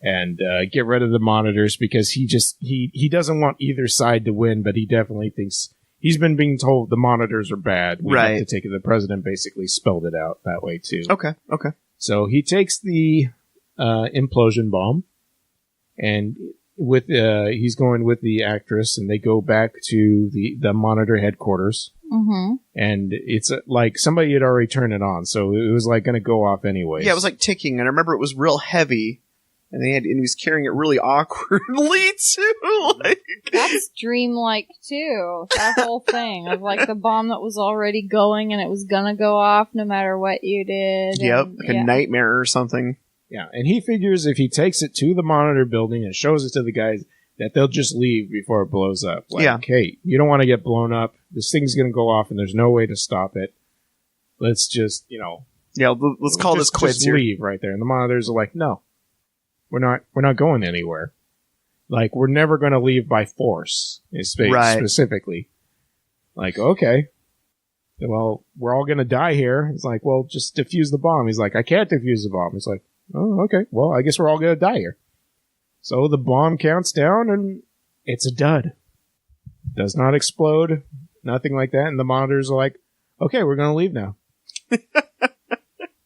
and get rid of the monitors because he doesn't want either side to win, but he definitely thinks he's been being told the monitors are bad. We have to take it. The president basically spelled it out that way too. Okay. So he takes the implosion bomb, and with he's going with the actress, and they go back to the monitor headquarters. Mm-hmm. And it's like somebody had already turned it on, so it was like going to go off anyway. Yeah, it was like ticking, and I remember it was real heavy, and he was carrying it really awkwardly too. Like That's dreamlike too. That whole thing of like the bomb that was already going and it was gonna go off no matter what you did. Yep, and, like a nightmare or something. Yeah, and he figures if he takes it to the monitor building and shows it to the guys, that they'll just leave before it blows up. Like, Yeah. Hey, you don't want to get blown up. This thing's going to go off, and there's no way to stop it. Let's just, Yeah, let's call this quits just here. leave right there. And the monitors are like, no, we're not going anywhere. Like, we're never going to leave by force, specifically. Like, okay, well, we're all going to die here. It's like, well, just defuse the bomb. He's like, I can't defuse the bomb. It's like, oh, okay, well, I guess we're all going to die here. So the bomb counts down, and it's a dud. Does not explode, nothing like that. And the monitors are like, okay, we're going to leave now.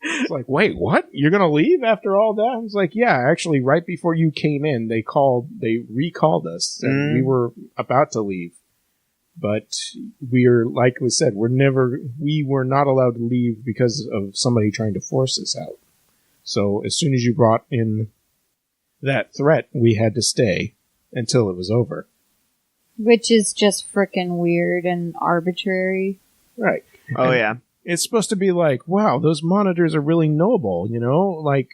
It's like, wait, what? You're going to leave after all that? It's like, yeah, actually, right before you came in, they recalled us, and we were about to leave. But like we said, we were not allowed to leave because of somebody trying to force us out. So as soon as you brought in that threat, we had to stay until it was over. Which is just frickin' weird and arbitrary. Right. Oh, And yeah. it's supposed to be like, wow, those monitors are really noble, like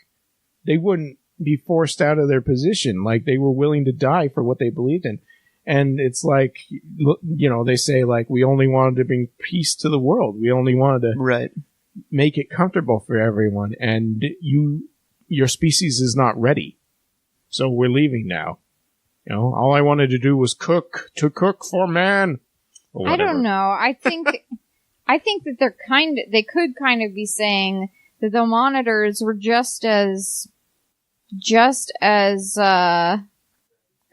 they wouldn't be forced out of their position. Like they were willing to die for what they believed in. And it's like, they say like, we only wanted to bring peace to the world. We only wanted to make it comfortable for everyone. And your species is not ready. so we're leaving now. You know, all I wanted to do was cook for man. I don't know. I think that they could kind of be saying that the monitors were just as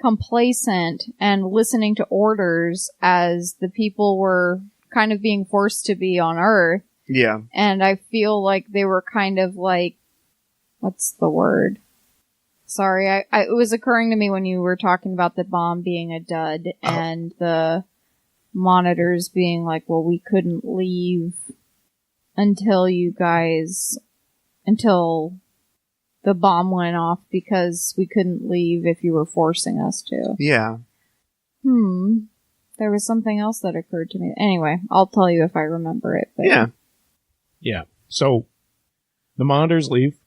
complacent and listening to orders as the people were kind of being forced to be on Earth. Yeah. And I feel like they were kind of like, what's the word? Sorry, it was occurring to me when you were talking about the bomb being a dud and the monitors being like, well, we couldn't leave until the bomb went off because we couldn't leave if you were forcing us to. Yeah. There was something else that occurred to me. Anyway, I'll tell you if I remember it. But Yeah. Yeah. So the monitors leave,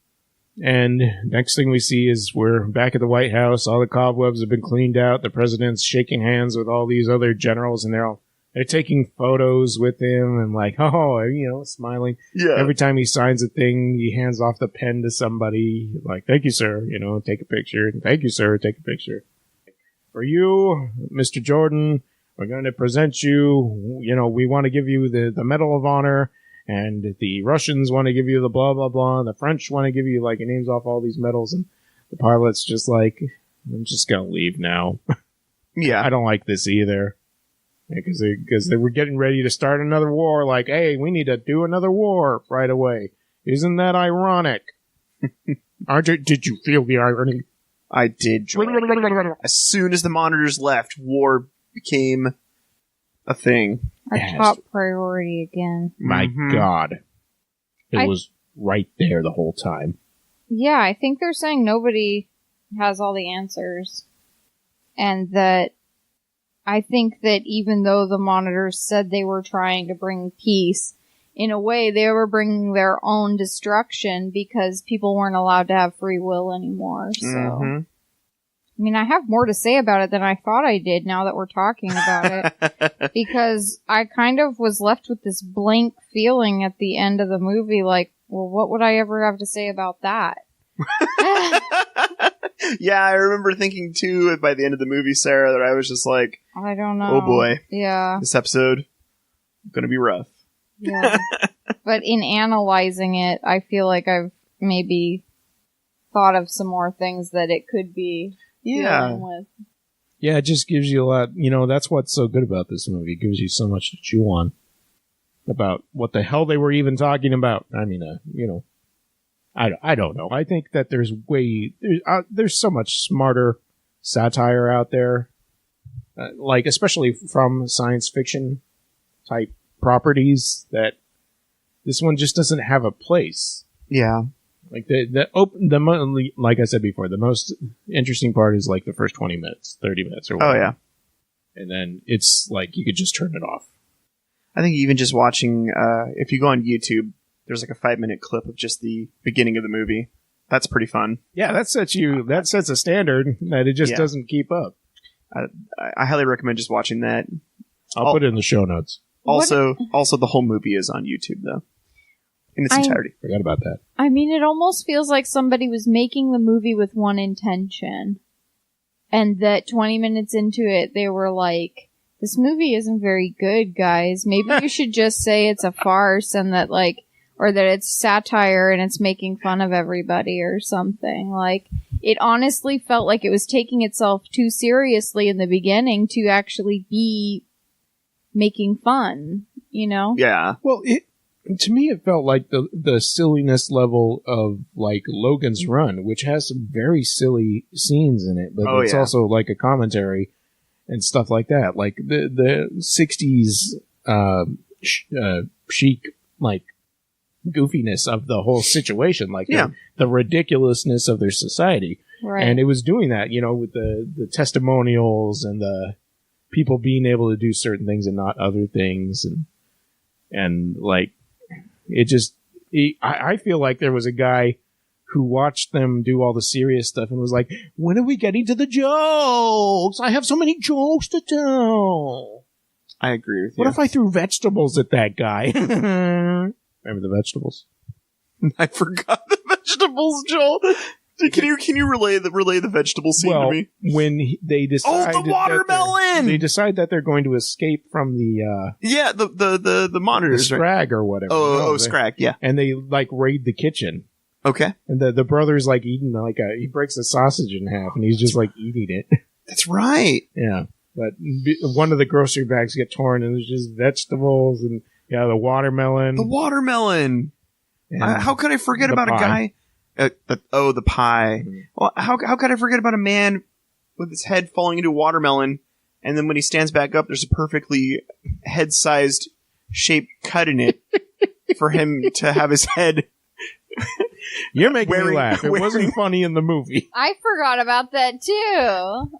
and next thing we see is we're back at the White House. All the cobwebs have been cleaned out. The president's shaking hands with all these other generals, and they're taking photos with him and like, smiling. Yeah. Every time he signs a thing, he hands off the pen to somebody, like, thank you, sir, take a picture. Thank you, sir, take a picture. For you, Mr. Jordan, we're going to present you, we want to give you the Medal of Honor, and the Russians want to give you the blah, blah, blah, and the French want to give you, like, it names off all these medals, and the pilot's just like, I'm just going to leave now. Yeah. I don't like this either. Because they were getting ready to start another war, like, hey, we need to do another war right away. Isn't that ironic? Did you feel the irony? I did. As soon as the monitors left, war became a thing. Our top priority again. My God. It was right there the whole time. Yeah, I think they're saying nobody has all the answers. And that I think that even though the monitors said they were trying to bring peace, in a way they were bringing their own destruction because people weren't allowed to have free will anymore. So, I mean, I have more to say about it than I thought I did now that we're talking about it. Because I kind of was left with this blank feeling at the end of the movie, like, well, what would I ever have to say about that? Yeah, I remember thinking too by the end of the movie, Sarah, that I was just like, I don't know. Oh boy. Yeah. This episode gonna be rough. Yeah. But in analyzing it, I feel like I've maybe thought of some more things that it could be dealing with. Yeah, it just gives you a lot, that's what's so good about this movie. It gives you so much to chew on about what the hell they were even talking about. I mean, I don't know. I think that there's so much smarter satire out there, like especially from science fiction type properties, that this one just doesn't have a place. Yeah, like like I said before, the most interesting part is like the first 20 minutes, 30 minutes, or whatever. Oh yeah, and then it's like you could just turn it off. I think even just watching, if you go on YouTube, there's like a 5-minute clip of just the beginning of the movie. That's pretty fun. Yeah, that sets a standard that it just doesn't keep up. I highly recommend just watching that. I'll put it in the show notes. Also, the whole movie is on YouTube though, in its entirety. Forgot about that. I mean, it almost feels like somebody was making the movie with one intention, and that 20 minutes into it, they were like, "This movie isn't very good, guys. Maybe you should just say it's a farce and that or that it's satire and it's making fun of everybody or something." Like, it honestly felt like it was taking itself too seriously in the beginning to actually be making fun, Yeah. Well, to me, it felt like the silliness level of like Logan's Run, which has some very silly scenes in it, but it's also like a commentary and stuff like that. Like the 60s chic, like, goofiness of the whole situation, like the ridiculousness of their society. Right. And it was doing that, with the testimonials and the people being able to do certain things and not other things. And like, I feel like there was a guy who watched them do all the serious stuff and was like, when are we getting to the jokes? I have so many jokes to tell. I agree with you. What if I threw vegetables at that guy? Remember the vegetables? I forgot the vegetables, Joel. Can you relay the vegetable scene to me? When they decide, the watermelon! They decide that they're going to escape from the the monitors, the Scrag or whatever. Scrag, yeah. And they like raid the kitchen. Okay. And the brother's like eating he breaks a sausage in half and he's just like eating it. That's right. Yeah. But one of the grocery bags get torn and there's just vegetables and the watermelon. The watermelon. How could I forget about a guy? The pie. Mm-hmm. Well, how could I forget about a man with his head falling into a watermelon, and then when he stands back up, there's a perfectly head-sized shaped cut in it for him to have his head. You're making me laugh. It wasn't funny in the movie. I forgot about that too.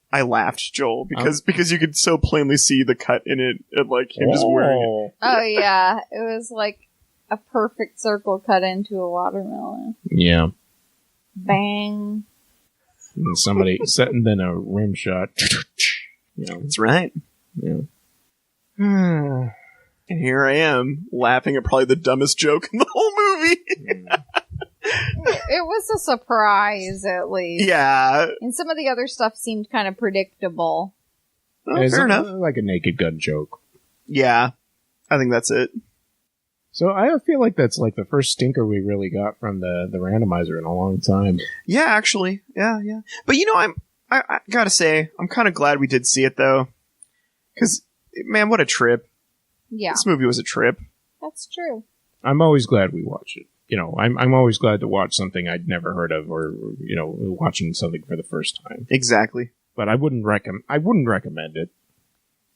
I laughed, Joel, because you could so plainly see the cut in it, and like him just wearing it. Oh yeah, it was like a perfect circle cut into a watermelon. Yeah. Bang. And somebody setting then a rim shot. That's right. Yeah. And here I am, laughing at probably the dumbest joke in the whole movie. It was a surprise, at least. Yeah. And some of the other stuff seemed kind of predictable. Fair enough. Like a Naked Gun joke. Yeah. I think that's it. So I feel like that's like the first stinker we really got from the randomizer in a long time. Yeah, actually. Yeah. But I gotta say, I'm kind of glad we did see it, though. Because, man, what a trip. Yeah. This movie was a trip. That's true. I'm always glad we watch it. I'm always glad to watch something I'd never heard of or, watching something for the first time. Exactly. But I wouldn't recommend it.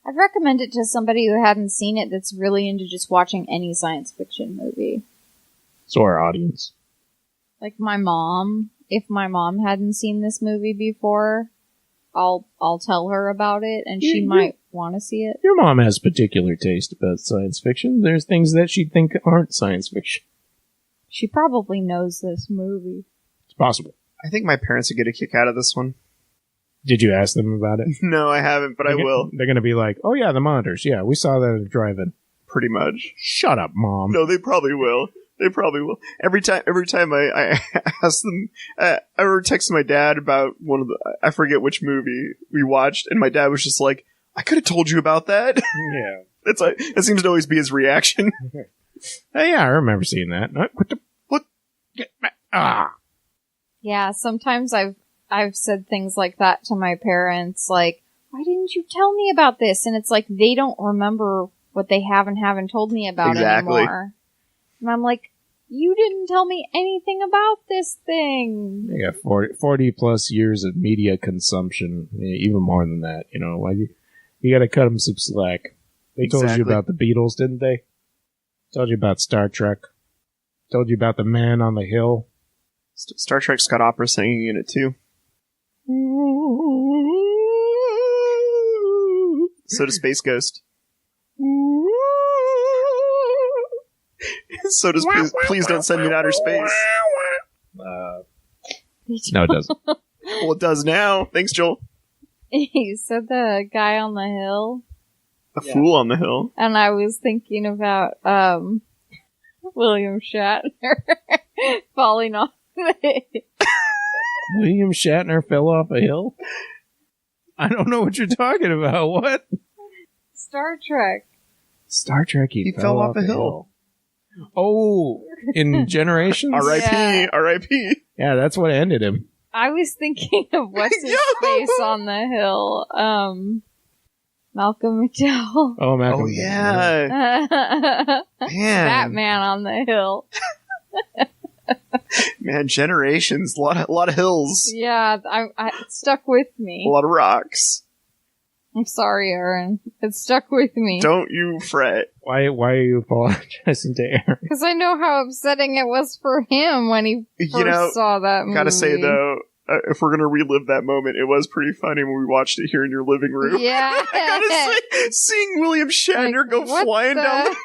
I'd recommend it to somebody who hadn't seen it that's really into just watching any science fiction movie. So our audience. Like my mom. If my mom hadn't seen this movie before, I'll tell her about it and she might want to see it. Your mom has particular taste about science fiction. There's things that she'd think aren't science fiction. She probably knows this movie. It's possible. I think my parents would get a kick out of this one. Did you ask them about it? No, I haven't, but I will. They're going to be like, oh yeah, the monitors. Yeah, we saw that at the drive-in. Pretty much. Shut up, Mom. No, they probably will. Every time I ask them, I ever text my dad about one of the, I forget which movie we watched, and my dad was just like, I could have told you about that. Yeah. That seems to always be his reaction. Hey, yeah, I remember seeing that. What? Get back. Ah. Yeah, sometimes I've said things like that to my parents, like, why didn't you tell me about this? And it's like, they don't remember what they haven't told me about anymore. And I'm like, you didn't tell me anything about this thing. They got 40 plus years of media consumption, even more than that. Like you got to cut them some slack. They told you about the Beatles, didn't they? Told you about Star Trek. Told you about the Man on the Hill. Star Trek's got opera singing in it too. So does Space Ghost. So does Please Don't Send Me to Outer Space. No, it doesn't. Well, it does now. Thanks, Joel. You said the guy on the hill. Fool on the hill. And I was thinking about William Shatner falling off the hill. William Shatner fell off a hill? I don't know what you're talking about. What? Star Trek. Star Trek, he fell off a hill. Oh, in Generations? R.I.P. Yeah. R.I.P. Yeah, that's what ended him. I was thinking of what's his face on the hill. Malcolm McDowell. Oh, Malcolm. Oh, yeah. Man. Batman on the hill. Man, Generations. A lot of hills. Yeah, it stuck with me. A lot of rocks. I'm sorry, Aaron. It stuck with me. Don't you fret. Why are you apologizing to Aaron? Because I know how upsetting it was for him when he first saw that movie. Gotta say, though, if we're gonna relive that moment, it was pretty funny when we watched it here in your living room. Yeah. I gotta say, seeing William Shatner go flying down the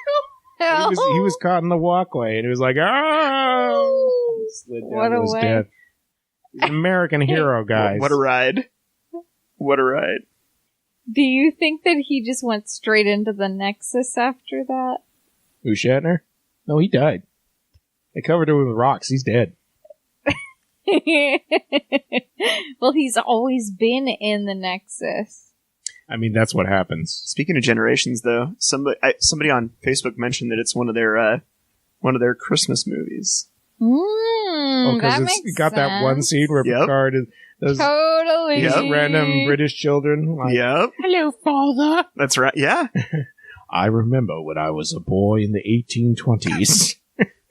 hell? He was caught in the walkway, and he was like, oh! Slid down to his death. He's an American hero, guys. What a ride. What a ride. Do you think that he just went straight into the Nexus after that? Who, Shatner? No, he died. They covered him with rocks. He's dead. Well, he's always been in the Nexus. I mean, that's what happens. Speaking of generations, though, somebody on Facebook mentioned that it's one of their Christmas movies. That it's makes got sense. that one scene where Picard is those Totally. random British children. Like, Yep. hello, father. That's right. Yeah. I remember when I was a boy in the 1820s.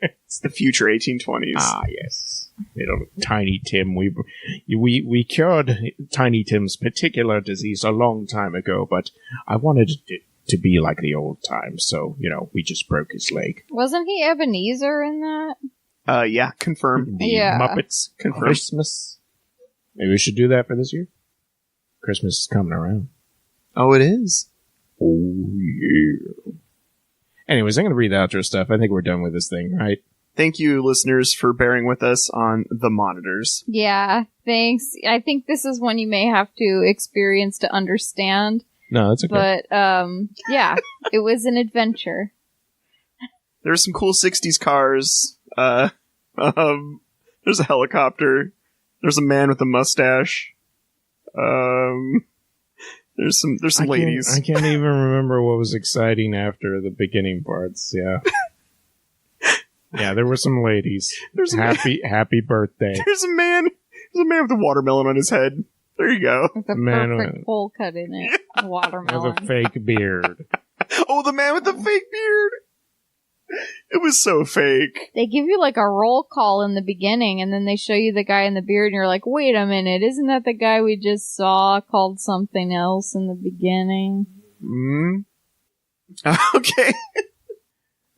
It's the future 1820s. Ah, yes. Tiny Tim. We cured Tiny Tim's particular disease a long time ago, but I wanted it to be like the old times, so, we just broke his leg. Wasn't he Ebenezer in that? Yeah, confirm. The Yeah. Muppets Confirm. Christmas. Maybe we should do that for this year. Christmas is coming around. Oh, it is. Oh, yeah. Anyways, I'm going to read the outro stuff. I think we're done with this thing, right? Thank you, listeners, for bearing with us on the monitors. Yeah, thanks. I think this is one you may have to experience to understand. No, that's okay. But, yeah, it was an adventure. There's some cool 60s cars. There's a helicopter. There's a man with a mustache. There's some ladies. I can't even remember what was exciting after the beginning parts. Yeah. Yeah, there were some ladies. Happy birthday. There's a man with a watermelon on his head. There you go. With a Man, perfect hole cut in it. Watermelon. With a fake beard. Oh, the man with the fake beard. It was so fake. They give you like a roll call in the beginning, and then they show you the guy in the beard, and you're like, wait a minute, isn't that the guy we just saw called something else in the beginning? Okay.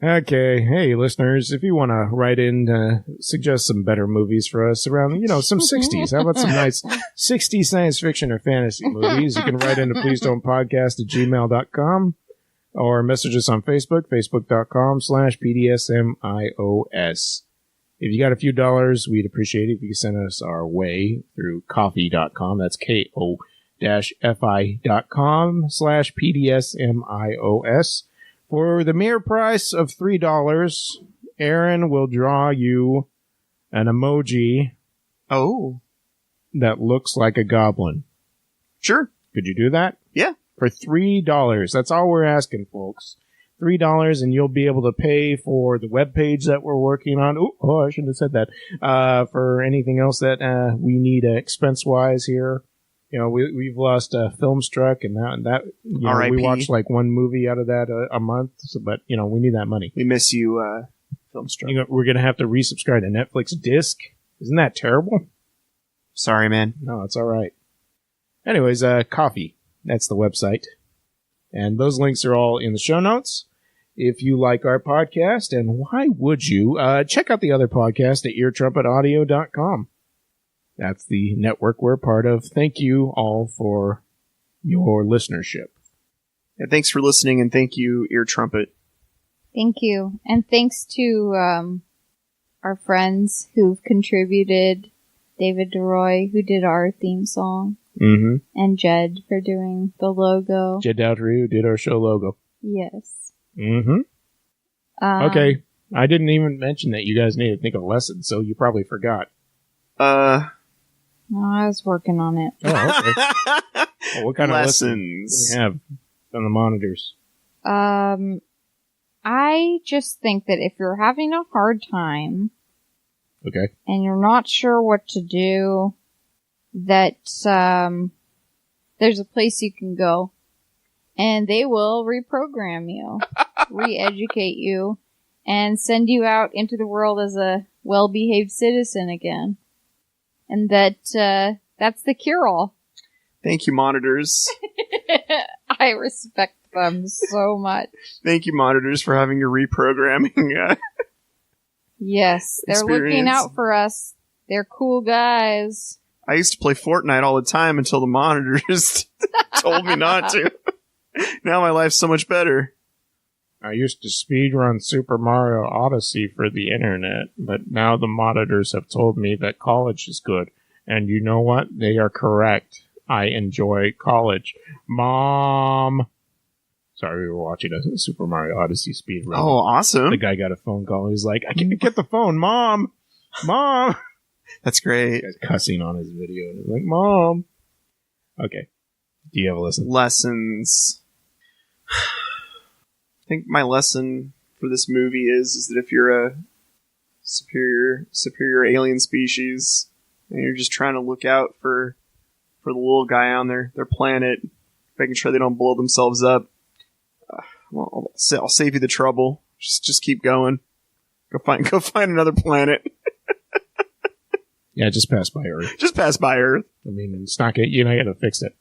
Okay, hey listeners, if you want to write in, suggest some better movies for us around, some 60s. How about some nice 60s science fiction or fantasy movies? You can write into pleasedon'tpodcast@gmail.com or message us on Facebook, facebook.com/PDSMiOS. If you got a few dollars, we'd appreciate it if you could send us our way through coffee.com. That's ko-fi.com/PDSMiOS. For the mere price of $3, Aaron will draw you an emoji that looks like a goblin. Sure. Could you do that? Yeah. For $3. That's all we're asking, folks. $3, and you'll be able to pay for the webpage that we're working on. Oh, I shouldn't have said that. For anything else that we need expense-wise here. We've lost Filmstruck, and that we watched like one movie out of that a month, but we need that money. We miss you, Filmstruck. We're gonna have to resubscribe to Netflix disc. Isn't that terrible? Sorry, man. No, it's all right. Anyways, Coffee. That's the website, and those links are all in the show notes. If you like our podcast, and why would you? Check out the other podcast at eartrumpetaudio.com. That's the network we're part of. Thank you all for your listenership. Yeah, thanks for listening, and thank you, Ear Trumpet. Thank you. And thanks to our friends who've contributed. David DeRoy, who did our theme song. Mm-hmm. And Jed for doing the logo. Jed Doutry, who did our show logo. Yes. Mm-hmm. Okay. I didn't even mention that you guys need to think of lessons, so you probably forgot. No, I was working on it. Oh, okay. Well, what kind lessons of lessons do you have on the monitors? I just think that if you're having a hard time, okay, and you're not sure what to do, that there's a place you can go, and they will reprogram you, re-educate you, and send you out into the world as a well-behaved citizen again. And that's the cure-all. Thank you, monitors. I respect them so much. Thank you, monitors, for having your reprogramming. Yes, they're looking out for us. They're cool guys. I used to play Fortnite all the time until the monitors told me not to. Now my life's so much better. I used to speedrun Super Mario Odyssey for the internet, but now the monitors have told me that college is good. And you know what? They are correct. I enjoy college. Mom! Sorry, we were watching a Super Mario Odyssey speedrun. Oh, awesome. The guy got a phone call. He's like, I can't get the phone, Mom! Mom! That's great. Guy's cussing on his video. And he's like, Mom. Okay. Do you have a lesson? Lessons. I think my lesson for this movie is that if you're a superior alien species and you're just trying to look out for the little guy on their planet, making sure they don't blow themselves up, well, I'll save you the trouble. Just keep going. Go find another planet. Yeah, just pass by Earth. Just pass by Earth. I mean, it's not good. You're not going to fix it.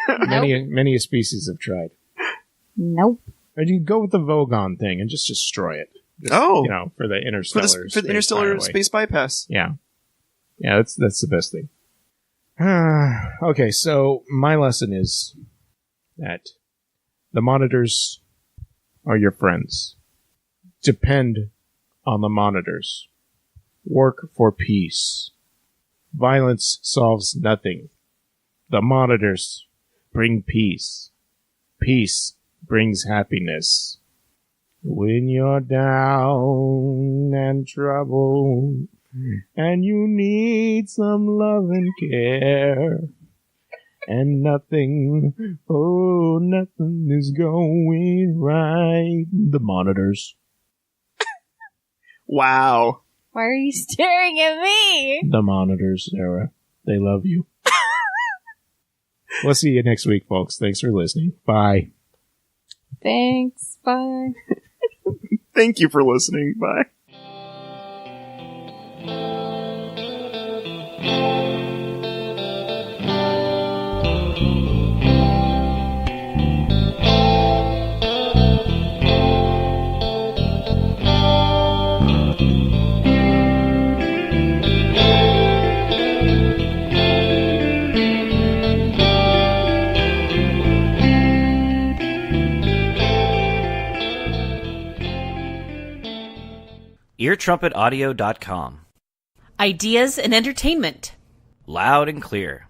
Many species have tried. Nope. Or you go with the Vogon thing and just destroy it. Just, for the interstellar for the interstellar space bypass. Yeah, that's the best thing. Okay, so my lesson is that the monitors are your friends. Depend on the monitors. Work for peace. Violence solves nothing. The monitors bring peace. Peace brings happiness. When you're down and troubled and you need some love and care and nothing is going right. The monitors. Wow. Why are you staring at me? The monitors, Sarah. They love you. We'll see you next week, folks. Thanks for listening. Bye. Thanks. Bye. Thank you for listening. Bye. EarTrumpetAudio.com. Ideas and entertainment. Loud and clear.